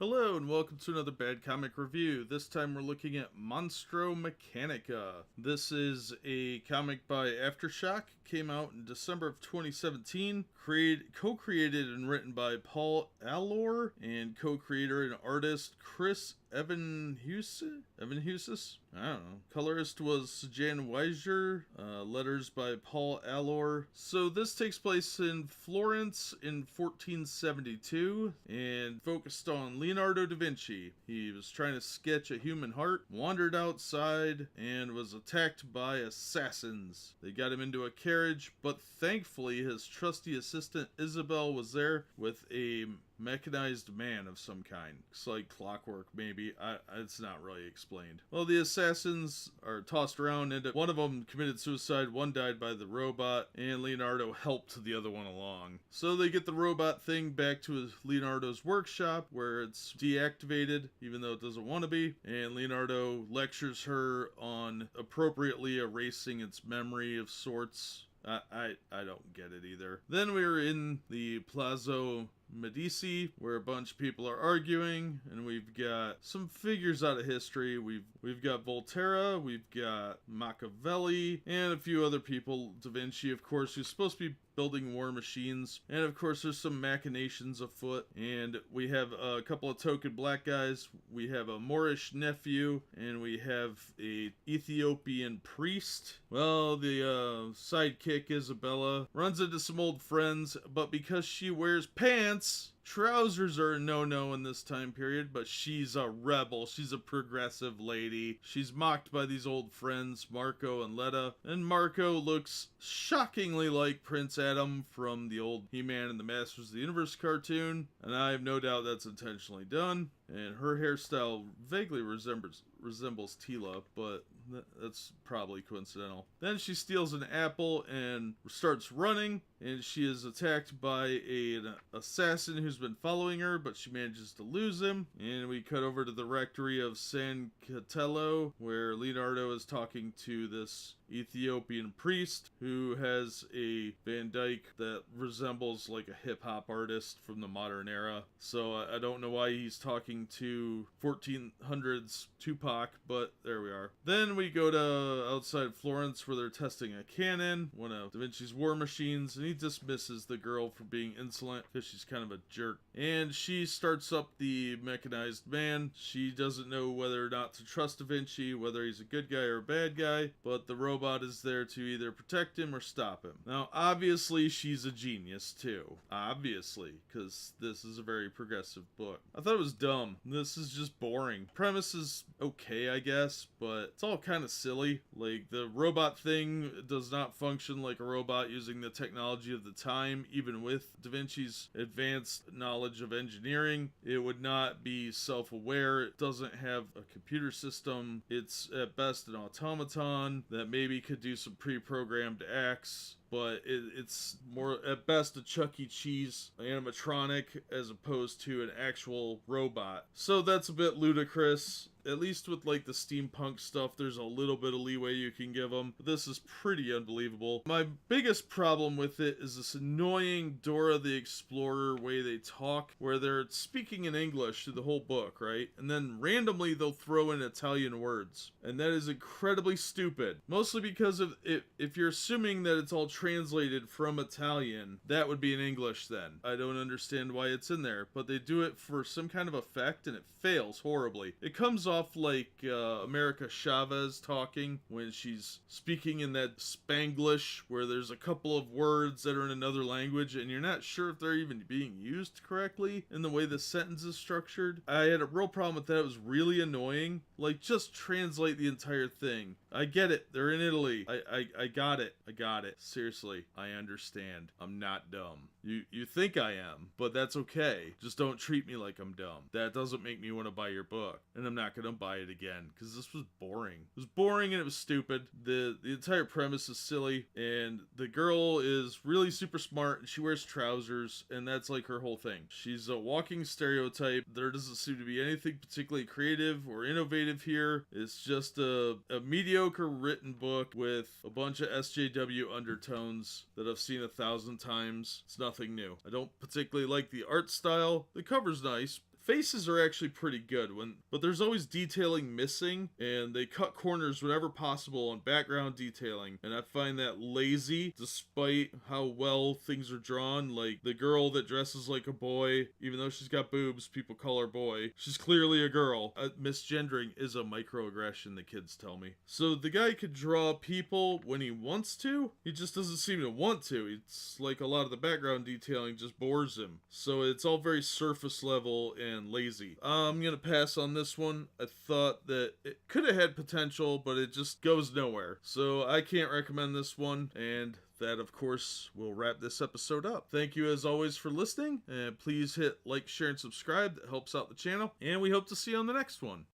Hello and welcome to another Bad Comic Review. This time we're looking at Monstro Mechanica. This is a comic by AfterShock. Came out in December of 2017. Co-created and written by Paul Allor and co-creator and artist Chris Evan-Husis? I don't know. Colorist was Jan Weiser. Letters by Paul Allor. So this takes place in Florence in 1472 and focused on Leonardo da Vinci. He was trying to sketch a human heart, wandered outside, and was attacked by assassins. They got him into a carriage, but thankfully his trusty assistant Isabel was there with a mechanized man of some kind. It's like clockwork, maybe. It's not really explained. Well, the assassins are tossed around, and one of them committed suicide, one died by the robot, and Leonardo helped the other one along. So they get the robot thing back to Leonardo's workshop, where it's deactivated, even though it doesn't want to be, and Leonardo lectures her on appropriately erasing its memory of sorts. I don't get it either. Then we were in the Palazzo Medici, where a bunch of people are arguing, and we've got some figures out of history. We've got Volterra, we've got Machiavelli, and a few other people. Da Vinci, of course, who's supposed to be building war machines, and of course there's some machinations afoot, and we have a couple of token black guys. We have a Moorish nephew, and we have a Ethiopian priest. Well, the sidekick Isabella runs into some old friends, but because she wears pants, trousers are a no-no in this time period, but she's a rebel. She's a progressive lady. She's mocked by these old friends, Marco and Letta. And Marco looks shockingly like Prince Adam from the old He-Man and the Masters of the Universe cartoon. And I have no doubt that's intentionally done. And her hairstyle vaguely resembles Tila, but that's probably coincidental. Then she steals an apple and starts running, and she is attacked by an assassin who's been following her, but she manages to lose him. And we cut over to the rectory of San Catello, where Leonardo is talking to this Ethiopian priest who has a Van Dyke that resembles like a hip-hop artist from the modern era. So I don't know why he's talking to 1400s Tupac, but there we are. Then we go to outside Florence, where they're testing a cannon, one of Da Vinci's war machines, and he dismisses the girl for being insolent because she's kind of a jerk. And she starts up the mechanized man. She doesn't know whether or not to trust Da Vinci, whether he's a good guy or a bad guy, but the robot is there to either protect him or stop him. Now, obviously, she's a genius too. Obviously, because this is a very progressive book. I thought it was dumb. This is just boring. Premise is okay, I guess, but it's all kind of silly. Like, the robot thing does not function like a robot using the technology of the time, even with Da Vinci's advanced knowledge of engineering. It would not be self-aware. It doesn't have a computer system. It's at best an automaton that maybe could do some pre-programmed acts, but it's more at best a Chuck E. Cheese animatronic as opposed to an actual robot. So that's a bit ludicrous. At least with like the steampunk stuff, there's a little bit of leeway you can give them. But this is pretty unbelievable. My biggest problem with it is this annoying Dora the Explorer way they talk, where they're speaking in English through the whole book, right? And then randomly they'll throw in Italian words. And that is incredibly stupid. Mostly because of if you're assuming that it's all translated from Italian, that would be in English then. I don't understand why it's in there, but they do it for some kind of effect and it fails horribly. It comes off like America Chavez talking when she's speaking in that Spanglish where there's a couple of words that are in another language and you're not sure if they're even being used correctly in the way the sentence is structured. I had a real problem with that. It was really annoying. Like, just translate the entire thing. I get it. They're in Italy. I got it. I got it. Seriously, I understand. I'm not dumb. You think I am, but that's okay. Just don't treat me like I'm dumb. That doesn't make me want to buy your book. And I'm not going to buy it again, because this was boring. It was boring and it was stupid. The entire premise is silly, and the girl is really super smart, and she wears trousers, and that's like her whole thing. She's a walking stereotype. There doesn't seem to be anything particularly creative or innovative here. It's just a mediocre written book with a bunch of SJW undertones that I've seen 1,000 times. It's nothing new. I don't particularly like the art style. The cover's nice. faces are actually pretty good, but there's always detailing missing, and they cut corners whenever possible on background detailing, and I find that lazy despite how well things are drawn. Like the girl that dresses like a boy, even though she's got boobs, people call her boy. She's clearly a girl. Misgendering is a microaggression, the kids tell me. So the guy could draw people when he wants to, he just doesn't seem to want to. It's like a lot of the background detailing just bores him. So it's all very surface level and lazy. I'm gonna pass on this one. I thought that it could have had potential, but it just goes nowhere. So I can't recommend this one, and that, of course, will wrap this episode up. Thank you, as always, for listening, and please hit like, share, and subscribe. That helps out the channel, and we hope to see you on the next one.